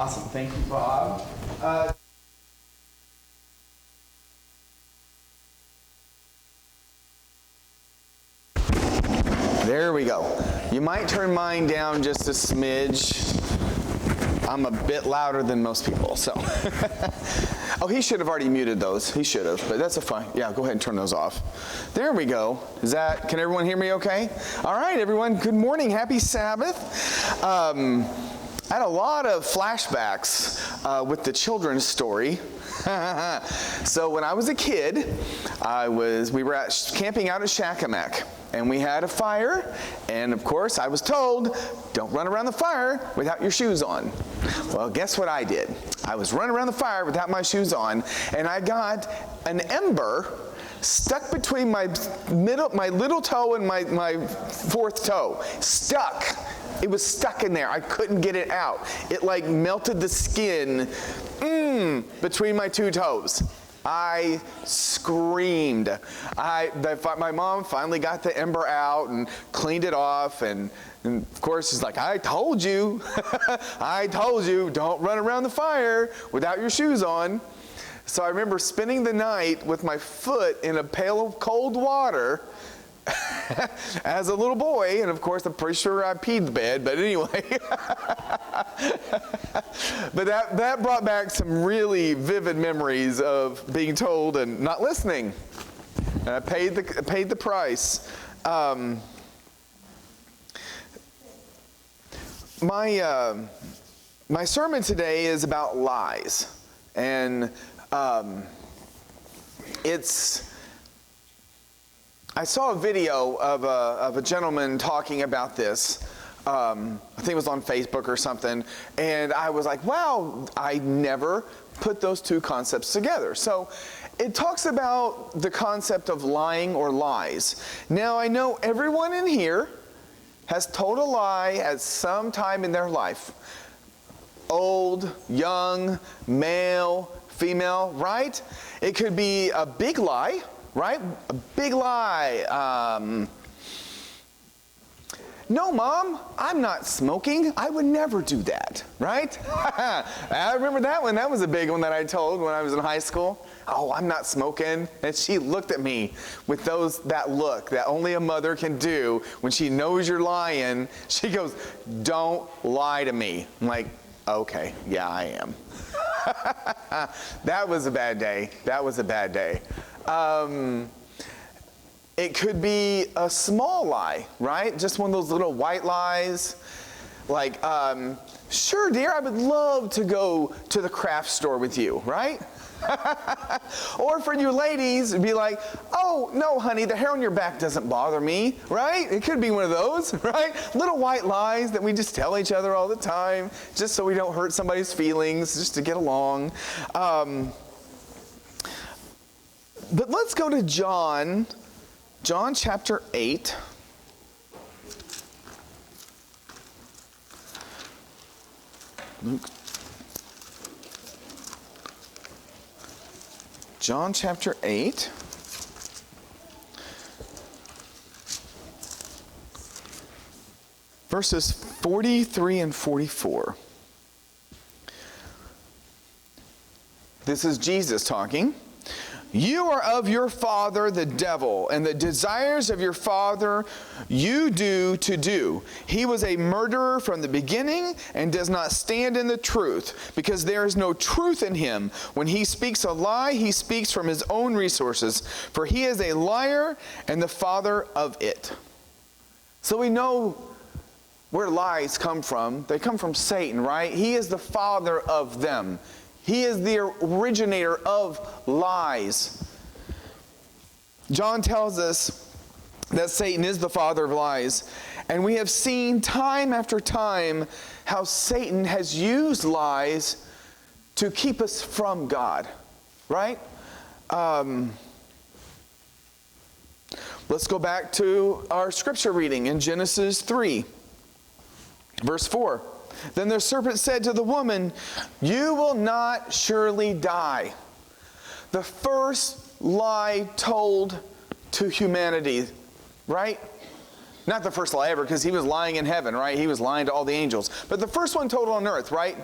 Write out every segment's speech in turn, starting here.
Awesome. Thank you, Bob. There we go. You might turn mine down just a smidge. I'm a bit louder than most people, so. Oh, he should have already muted those. He should have, but that's a fine. Yeah, go ahead and turn those off. There we go. Can everyone hear me okay? All right, everyone, good morning. Happy Sabbath. I had a lot of flashbacks with the children's story. So when I was a kid, we were camping out at Shakamak, and we had a fire, and of course I was told, don't run around the fire without your shoes on. Well, guess what I did? I was running around the fire without my shoes on, and I got an ember stuck between my little toe and my fourth toe. Stuck. It was stuck in there. I couldn't get it out. It like melted the skin between my two toes. I screamed. My mom finally got the ember out and cleaned it off, and of course she's like, I told you. I told you, don't run around the fire without your shoes on. So I remember spending the night with my foot in a pail of cold water as a little boy, and of course I'm pretty sure I peed the bed, but anyway. But that brought back some really vivid memories of being told and not listening. And I paid the price. My sermon today is about lies, and I saw a video of a gentleman talking about this. I think it was on Facebook or something, and I was like, wow, I never put those two concepts together. So it talks about the concept of lying or lies. Now, I know everyone in here has told a lie at some time in their life. Old, young, male, female, right? It could be a big lie, right? A big lie. No, Mom, I'm not smoking. I would never do that, right? I remember that one. That was a big one that I told when I was in high school. Oh, I'm not smoking. And she looked at me with that look that only a mother can do when she knows you're lying. She goes, don't lie to me. I'm like, okay, yeah, I am. That was a bad day. That was a bad day. It could be a small lie, right? Just one of those little white lies. Like, sure, dear, I would love to go to the craft store with you, right? Or for you ladies, it'd be like, oh, no, honey, the hair on your back doesn't bother me, right? It could be one of those, right? Little white lies that we just tell each other all the time, just so we don't hurt somebody's feelings, just to get along. But let's go to John chapter 8. John chapter 8. Verses 43 and 44. This is Jesus talking. You are of your father the devil, and the desires of your father you do to do. He was a murderer from the beginning and does not stand in the truth, because there is no truth in him. When he speaks a lie, he speaks from his own resources, for he is a liar and the father of it. So we know where lies come from. They come from Satan, right? He is the father of them. He is the originator of lies. John tells us that Satan is the father of lies. And we have seen time after time how Satan has used lies to keep us from God. Right? Let's go back to our scripture reading in Genesis 3, verse 4. Then the serpent said to the woman, you will not surely die. The first lie told to humanity, right? Not the first lie ever, because he was lying in heaven, right? He was lying to all the angels. But the first one told on earth, right?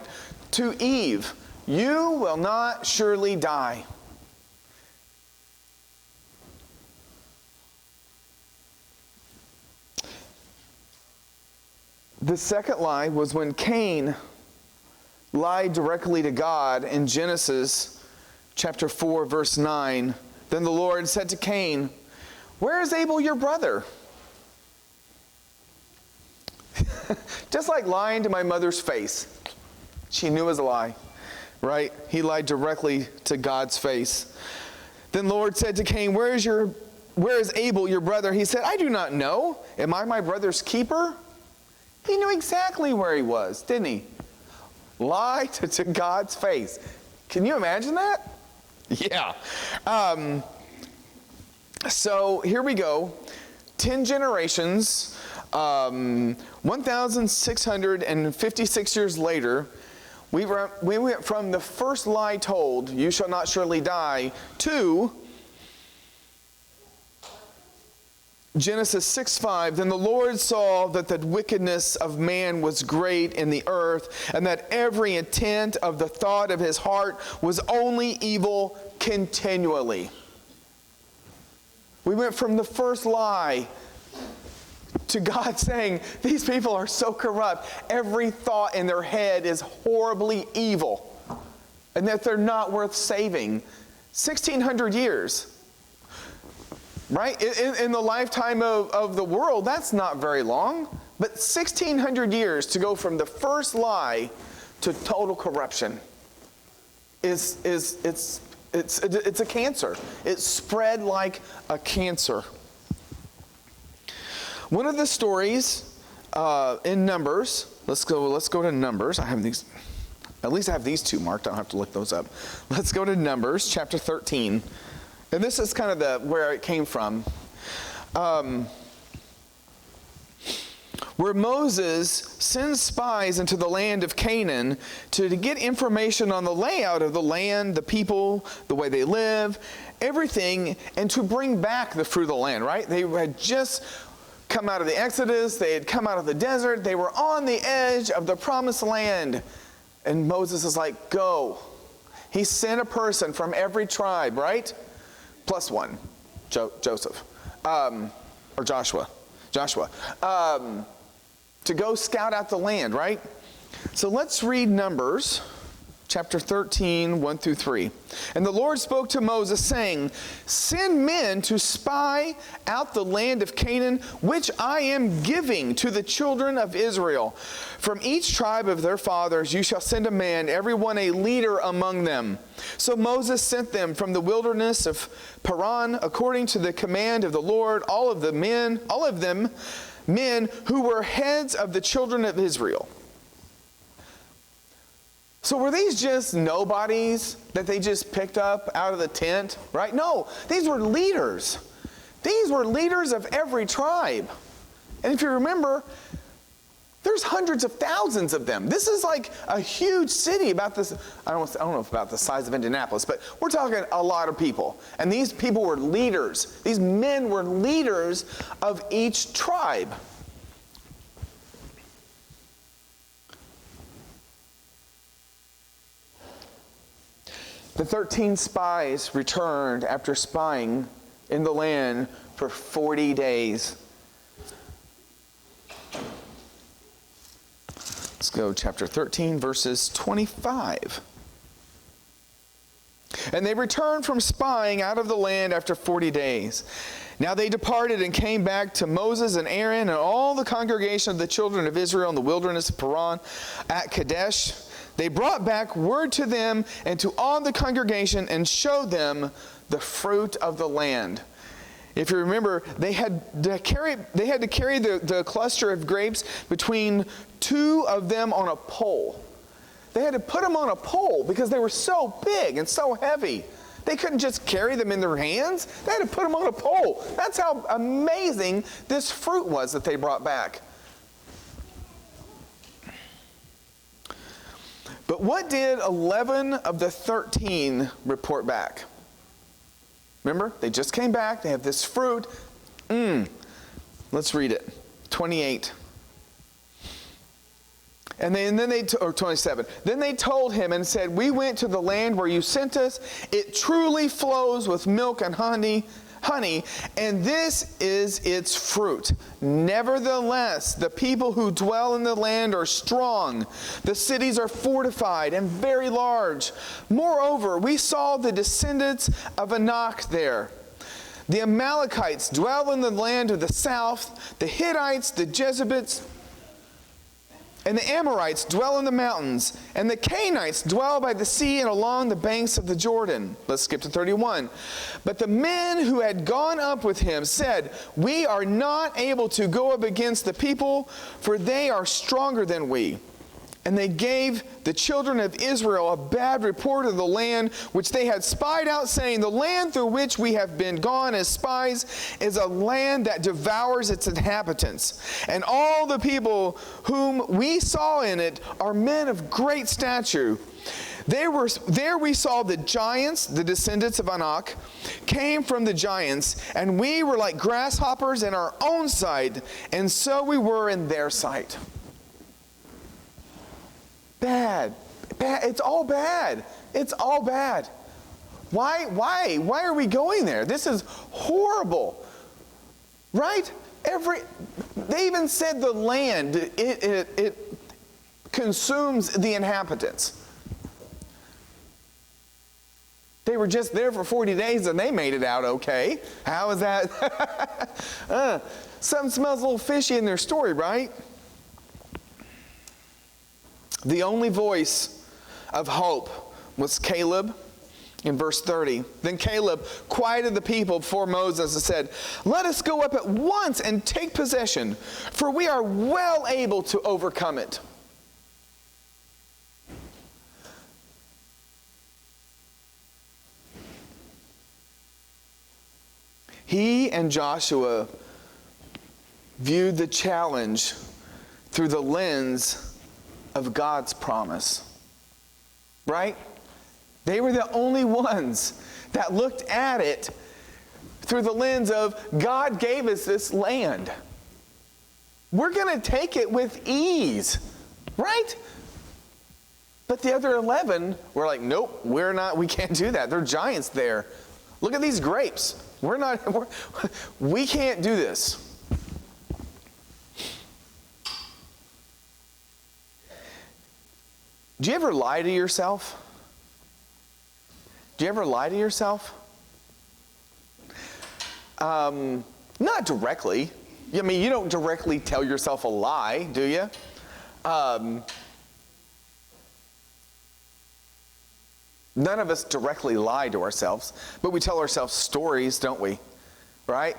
to Eve, "You will not surely die." The second lie was when Cain lied directly to God in Genesis chapter 4, verse 9. Then the Lord said to Cain, "Where is Abel your brother?" Just like lying to my mother's face. She knew it was a lie, right? He lied directly to God's face. Then the Lord said to Cain, "Where is Abel your brother?" He said, "I do not know. Am I my brother's keeper?" He knew exactly where he was, didn't he? Lie to God's face. Can you imagine that? Yeah. So here we go. 10 generations, 1,656 years later, we went from the first lie told, "You shall not surely die," to Genesis 6:5, "Then the Lord saw that the wickedness of man was great in the earth, and that every intent of the thought of his heart was only evil continually." We went from the first lie to God saying, these people are so corrupt. Every thought in their head is horribly evil, and that they're not worth saving. 1,600 years. Right? In the lifetime of the world, that's not very long. But 1,600 years to go from the first lie to total corruption it's a cancer. It spread like a cancer. One of the stories in Numbers, let's go to Numbers. I have these, at least I have these two marked. I don't have to look those up. Let's go to Numbers chapter 13. And this is kind of where it came from. Where Moses sends spies into the land of Canaan to get information on the layout of the land, the people, the way they live, everything, and to bring back the fruit of the land, right? They had just come out of the Exodus. They had come out of the desert. They were on the edge of the promised land. And Moses is like, go. He sent a person from every tribe, right? Plus one, Joseph, or Joshua, to go scout out the land, right? So let's read Numbers chapter 13, 1 through 3. "And the Lord spoke to Moses, saying, Send men to spy out the land of Canaan, which I am giving to the children of Israel. From each tribe of their fathers you shall send a man, every one a leader among them. So Moses sent them from the wilderness of Paran, according to the command of the Lord, all of them men who were heads of the children of Israel." So were these just nobodies that they just picked up out of the tent, right? No, these were leaders. These were leaders of every tribe. And if you remember, there's hundreds of thousands of them. This is like a huge city about this, I don't know if about the size of Indianapolis, but we're talking a lot of people. And these people were leaders. These men were leaders of each tribe. The 13 spies returned after spying in the land for 40 days. Let's go chapter 13, verses 25. "And they returned from spying out of the land after 40 days. Now they departed and came back to Moses and Aaron and all the congregation of the children of Israel in the wilderness of Paran at Kadesh. They brought back word to them and to all the congregation and showed them the fruit of the land." If you remember, they had to carry the cluster of grapes between two of them on a pole. They had to put them on a pole because they were so big and so heavy. They couldn't just carry them in their hands. They had to put them on a pole. That's how amazing this fruit was that they brought back. But what did 11 of the 13 report back? Remember, they just came back. They have this fruit. Let's read it. 28. And then or 27. Then they told him and said, we went to the land where you sent us. It truly flows with milk and honey, and this is its fruit. Nevertheless, the people who dwell in the land are strong. The cities are fortified and very large. Moreover, we saw the descendants of Anak there. The Amalekites dwell in the land of the south. The Hittites, the Jebusites, and the Amorites dwell in the mountains, and the Canaanites dwell by the sea and along the banks of the Jordan. Let's skip to 31. But the men who had gone up with him said, we are not able to go up against the people, for they are stronger than we. And they gave the children of Israel a bad report of the land which they had spied out, saying, the land through which we have been gone as spies is a land that devours its inhabitants. And all the people whom we saw in it are men of great stature. There we saw the giants, the descendants of Anak, came from the giants, and we were like grasshoppers in our own sight, and so we were in their sight. Bad. It's all bad. It's all bad. Why are we going there? This is horrible. Right? They even said the land, it consumes the inhabitants. They were just there for 40 days and they made it out okay. How is that? Something smells a little fishy in their story, right? The only voice of hope was Caleb in verse 30. Then Caleb quieted the people before Moses and said, let us go up at once and take possession, for we are well able to overcome it. He and Joshua viewed the challenge through the lens of God's promise. Right? They were the only ones that looked at it through the lens of God gave us this land. We're going to take it with ease. Right? But the other 11 were like, nope, we can't do that. There are giants there. Look at these grapes. We can't do this. Do you ever lie to yourself? Do you ever lie to yourself? Not directly. I mean, you don't directly tell yourself a lie, do you? None of us directly lie to ourselves, but we tell ourselves stories, don't we? Right?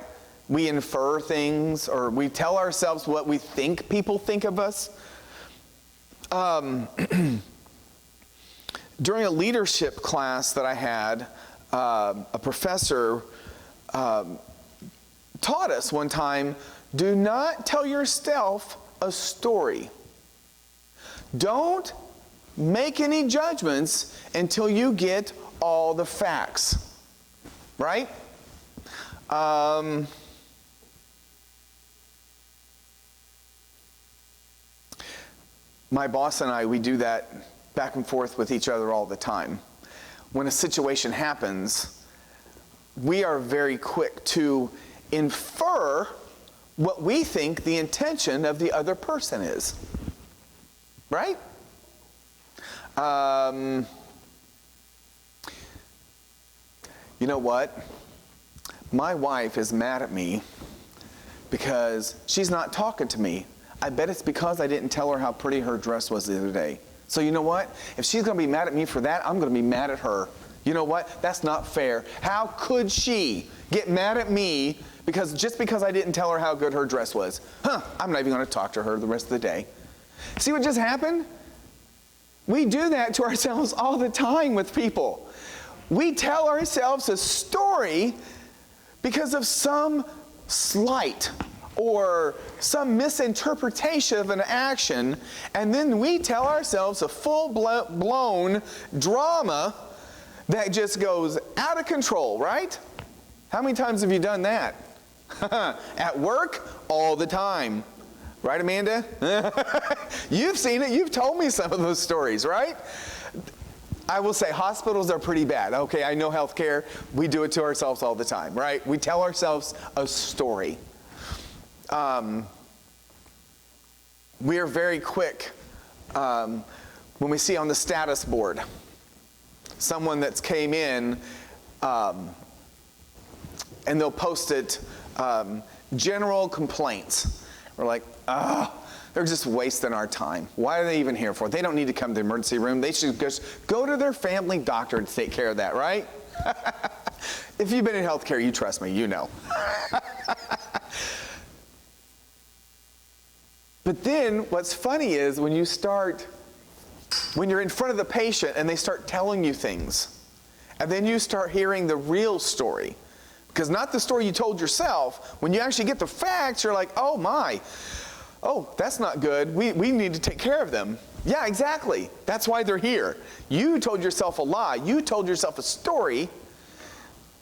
We infer things, or we tell ourselves what we think people think of us. During a leadership class that I had, a professor taught us one time, do not tell yourself a story. Don't make any judgments until you get all the facts. Right? My boss and I, we do that back and forth with each other all the time. When a situation happens, we are very quick to infer what we think the intention of the other person is. Right? You know what? My wife is mad at me because she's not talking to me. I bet it's because I didn't tell her how pretty her dress was the other day. So you know what? If she's going to be mad at me for that, I'm going to be mad at her. You know what? That's not fair. How could she get mad at me just because I didn't tell her how good her dress was? I'm not even going to talk to her the rest of the day. See what just happened? We do that to ourselves all the time with people. We tell ourselves a story because of some slight or some misinterpretation of an action, and then we tell ourselves a full-blown drama that just goes out of control, right? How many times have you done that? At work? All the time, Right, Amanda? You've seen it. You've told me some of those stories, right? I will say hospitals are pretty bad. Okay, I know healthcare. We do it to ourselves all the time, right? We tell ourselves a story. We are very quick when we see on the status board someone that's came in and they'll post it, general complaints. We're like, they're just wasting our time. Why are they even here for? They don't need to come to the emergency room. They should just go to their family doctor to take care of that, right? If you've been in healthcare, you trust me, you know. But then what's funny is when you're in front of the patient and they start telling you things, and then you start hearing the real story. Because not the story you told yourself. When you actually get the facts, you're like, oh my, oh, that's not good. We need to take care of them. Yeah, exactly. That's why they're here. You told yourself a lie. You told yourself a story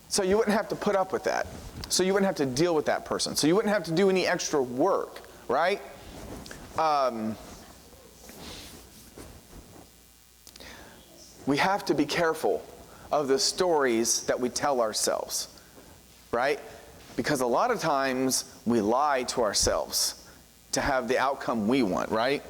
so you wouldn't have to put up with that. So you wouldn't have to deal with that person. So you wouldn't have to do any extra work, right? We have to be careful of the stories that we tell ourselves. Right? Because a lot of times we lie to ourselves to have the outcome we want, right?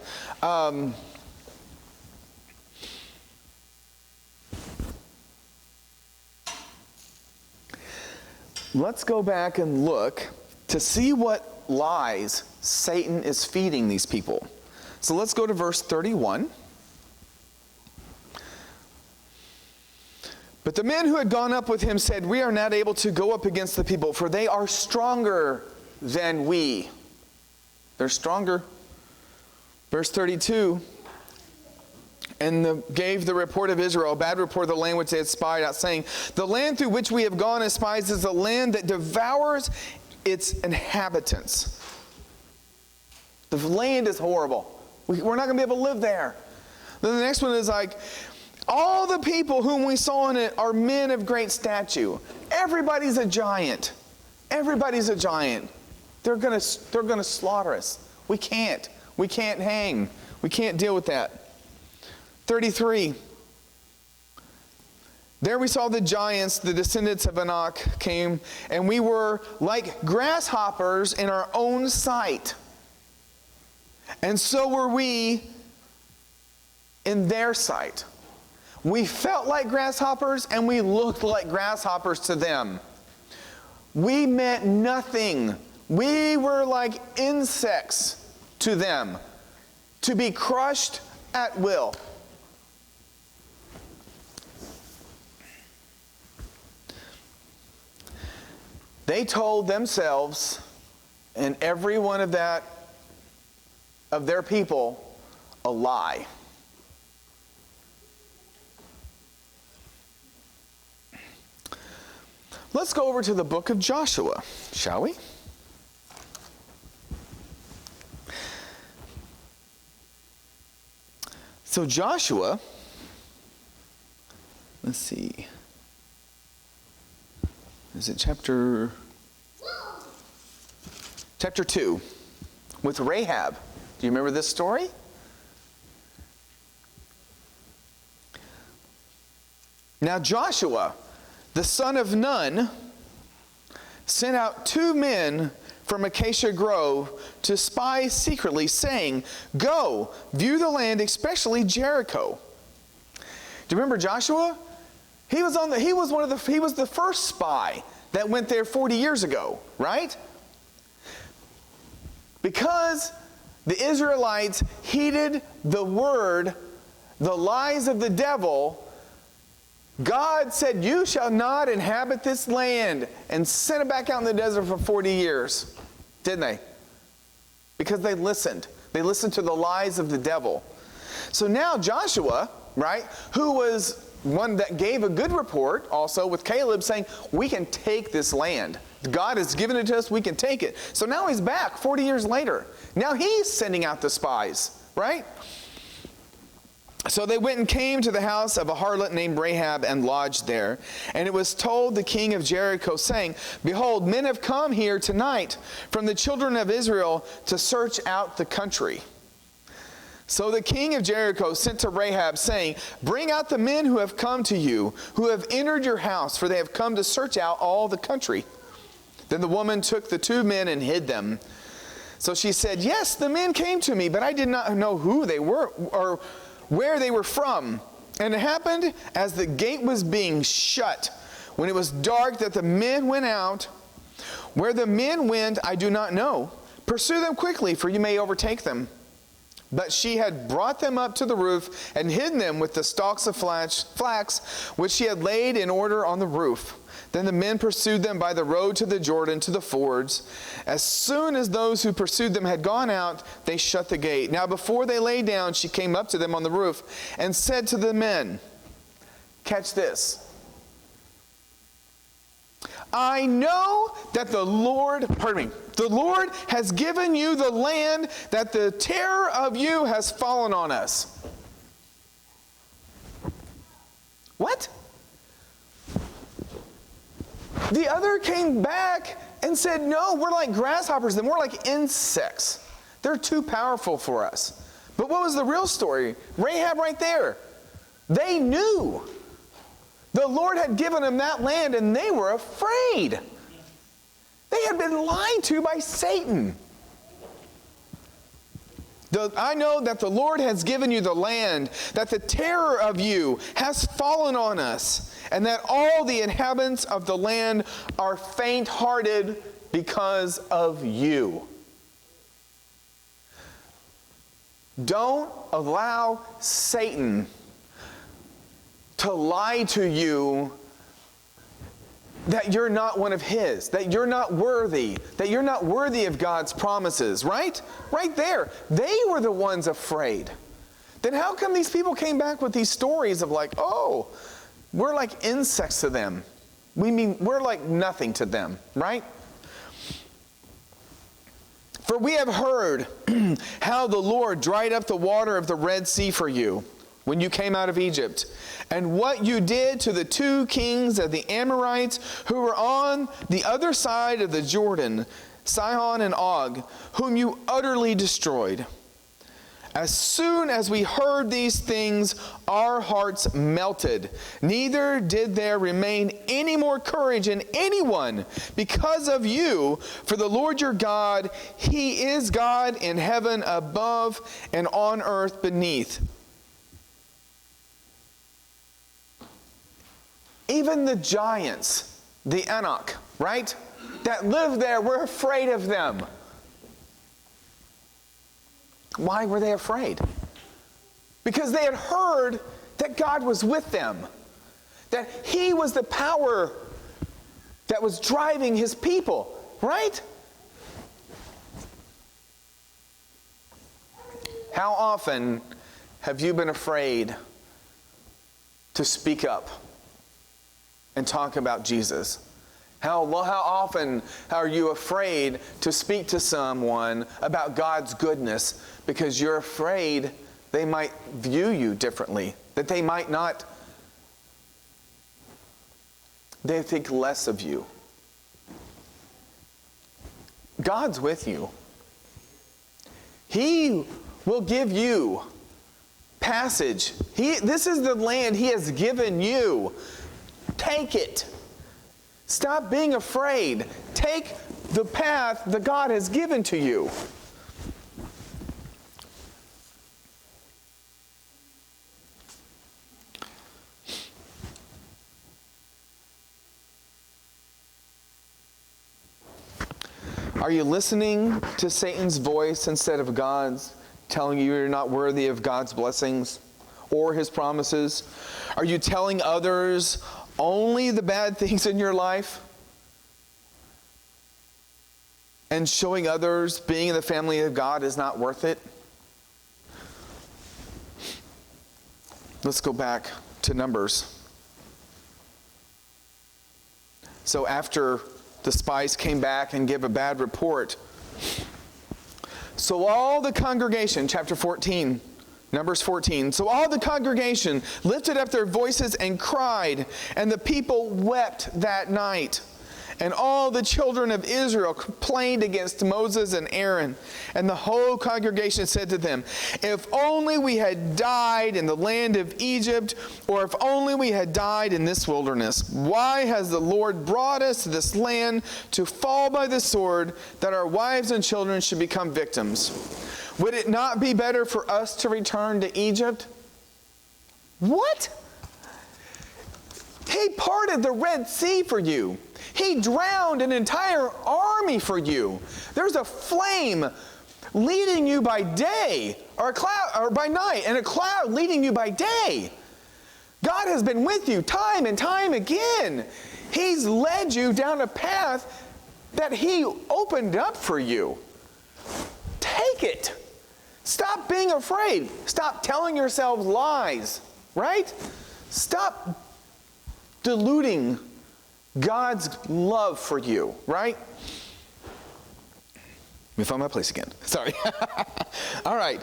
Let's go back and look to see what lies Satan is feeding these people. So let's go to verse 31. But the men who had gone up with him said, we are not able to go up against the people, for they are stronger than we. They're stronger. Verse 32, and gave the report of Israel, a bad report of the land which they had spied out, saying, the land through which we have gone as spies is a land that devours its inhabitants. The land is horrible. We're not going to be able to live there. Then the next one is like, all the people whom we saw in it are men of great stature. Everybody's a giant. Everybody's a giant. They're gonna slaughter us. We can't hang. We can't deal with that. 33. There we saw the giants, the descendants of Anak came, and we were like grasshoppers in our own sight. And so were we in their sight. We felt like grasshoppers and we looked like grasshoppers to them. We meant nothing. We were like insects to them, to be crushed at will. They told themselves and every one of their people a lie. Let's go over to the book of Joshua, shall we? So Joshua, let's see. Is it chapter 2 with Rahab? Do you remember this story? Now Joshua, the son of Nun, sent out 2 men from Acacia Grove to spy secretly, saying, go, view the land, especially Jericho. Do you remember Joshua? He was the first spy that went there 40 years ago, right? Because the Israelites heeded the word, the lies of the devil, God said, you shall not inhabit this land, and sent it back out in the desert for 40 years. Didn't they? Because they listened. They listened to the lies of the devil. So now Joshua, right, who was one that gave a good report also with Caleb saying, we can take this land. God has given it to us, we can take it. So now he's back 40 years later. Now he's sending out the spies, right? So they went and came to the house of a harlot named Rahab and lodged there. And it was told the king of Jericho, saying, Behold, men have come here tonight from the children of Israel to search out the country. So the king of Jericho sent to Rahab, saying, Bring out the men who have come to you, who have entered your house, for they have come to search out all the country. Then the woman took the 2 men and hid them. So she said, Yes, the men came to me, but I did not know who they were or where they were from. And it happened as the gate was being shut, when it was dark, that the men went out. Where the men went, I do not know. Pursue them quickly, for you may overtake them. But she had brought them up to the roof and hidden them with the stalks of flax, which she had laid in order on the roof. Then the men pursued them by the road to the Jordan, to the fords. As soon as those who pursued them had gone out, they shut the gate. Now before they lay down, she came up to them on the roof and said to the men, catch this, I know that the Lord has given you the land, that the terror of you has fallen on us. What? The other came back and said, no, we're like grasshoppers, and we're like insects. They're too powerful for us. But what was the real story? Rahab right there. They knew. The Lord had given them that land, and they were afraid. They had been lied to by Satan. I know that the Lord has given you the land, that the terror of you has fallen on us, and that all the inhabitants of the land are faint-hearted because of you. Don't allow Satan to lie to you that you're not one of his, that you're not worthy of God's promises, right? Right there. They were the ones afraid. Then how come these people came back with these stories of like, oh, we're like insects to them. We're like nothing to them, right? For we have heard how the Lord dried up the water of the Red Sea for you when you came out of Egypt, and what you did to the 2 kings of the Amorites who were on the other side of the Jordan, Sihon and Og, whom you utterly destroyed. As soon as we heard these things, our hearts melted. Neither did there remain any more courage in anyone because of you, for the Lord your God, He is God in heaven above and on earth beneath. Even the giants, the Anak, right, that lived there, were afraid of them. Why were they afraid? Because they had heard that God was with them, that He was the power that was driving His people, right? How often have you been afraid to speak up and talk about Jesus? How often are you afraid to speak to someone about God's goodness because you're afraid they might view you differently, that they might not, they think less of you? God's with you. He will give you passage. This is the land He has given you. Take it. Stop being afraid. Take the path that God has given to you. Are you listening to Satan's voice instead of God's, telling you you're not worthy of God's blessings or His promises? Are you telling others only the bad things in your life and showing others being in the family of God is not worth it? Let's go back to Numbers. So after the spies came back and gave a bad report, so all the congregation, chapter 14, Numbers 14. So all the congregation lifted up their voices and cried, and the people wept that night. And all the children of Israel complained against Moses and Aaron. And the whole congregation said to them, if only we had died in the land of Egypt, or if only we had died in this wilderness. Why has the Lord brought us to this land to fall by the sword, that our wives and children should become victims? Would it not be better for us to return to Egypt? What? He parted the Red Sea for you. He drowned an entire army for you. There's a flame leading you by day, or a cloud, or by night, and a cloud leading you by day. God has been with you time and time again. He's led you down a path that He opened up for you. Take it. Stop being afraid. Stop telling yourselves lies, right? Stop diluting God's love for you, right? Let me find my place again. Sorry. All right.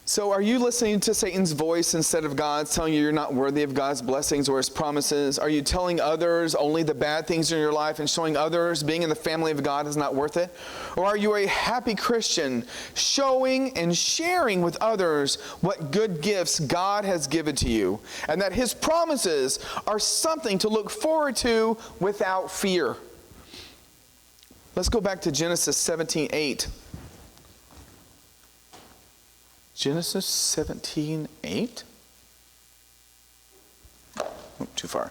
So are you listening to Satan's voice instead of God's, telling you you're not worthy of God's blessings or His promises? Are you telling others only the bad things in your life and showing others being in the family of God is not worth it? Or are you a happy Christian, showing and sharing with others what good gifts God has given to you, and that His promises are something to look forward to without fear? Let's go back to Genesis 17:8. Genesis 17:8. Oh, too far.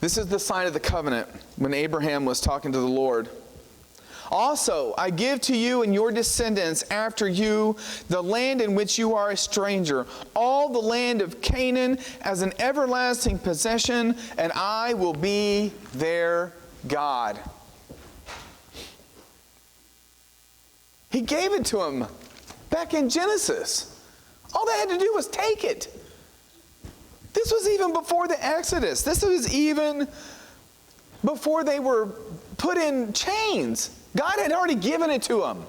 This is the sign of the covenant when Abraham was talking to the Lord. Also, I give to you and your descendants after you the land in which you are a stranger, all the land of Canaan as an everlasting possession, and I will be their God. He gave it to him back in Genesis. All they had to do was take it. This was even before the Exodus. This was even before they were put in chains. God had already given it to them.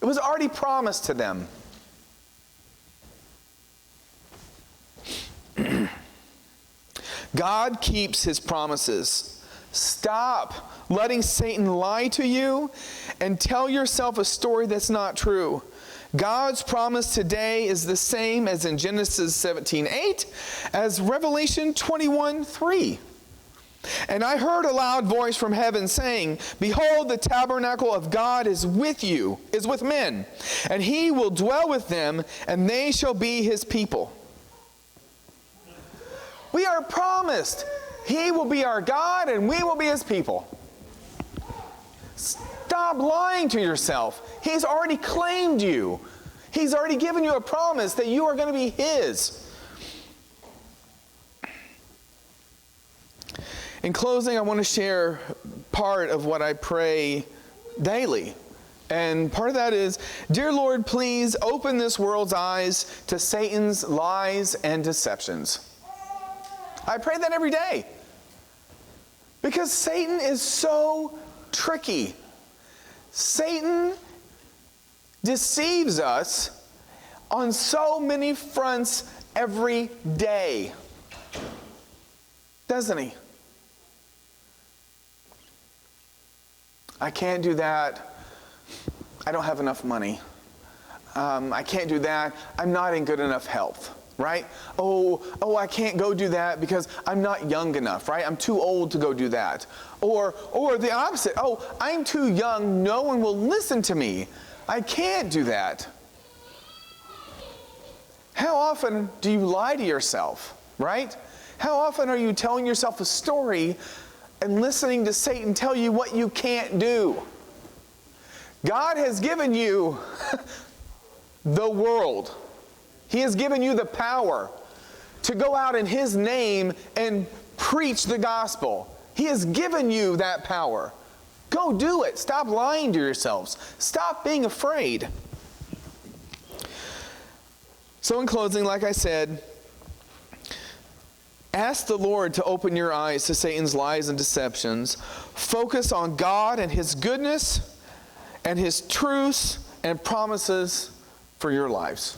It was already promised to them. God keeps His promises. Stop letting Satan lie to you and tell yourself a story that's not true. God's promise today is the same as in Genesis 17:8 as Revelation 21:3. And I heard a loud voice from heaven saying, behold, the tabernacle of God is with you, is with men, and He will dwell with them, and they shall be His people. We are promised He will be our God and we will be His people. Stop lying to yourself. He's already claimed you. He's already given you a promise that you are going to be His. In closing, I want to share part of what I pray daily. And part of that is, dear Lord, please open this world's eyes to Satan's lies and deceptions. I pray that every day. Because Satan is so tricky. Satan deceives us on so many fronts every day. Doesn't he? I can't do that. I don't have enough money. I can't do that. I'm not in good enough health. Right? Oh, I can't go do that because I'm not young enough, right? I'm too old to go do that. Or the opposite. Oh, I'm too young. No one will listen to me. I can't do that. How often do you lie to yourself, right? How often are you telling yourself a story and listening to Satan tell you what you can't do? God has given you the world. He has given you the power to go out in His name and preach the gospel. He has given you that power. Go do it. Stop lying to yourselves. Stop being afraid. So in closing, like I said, Ask the Lord to open your eyes to Satan's lies and deceptions. Focus on God and His goodness and His truths and promises for your lives.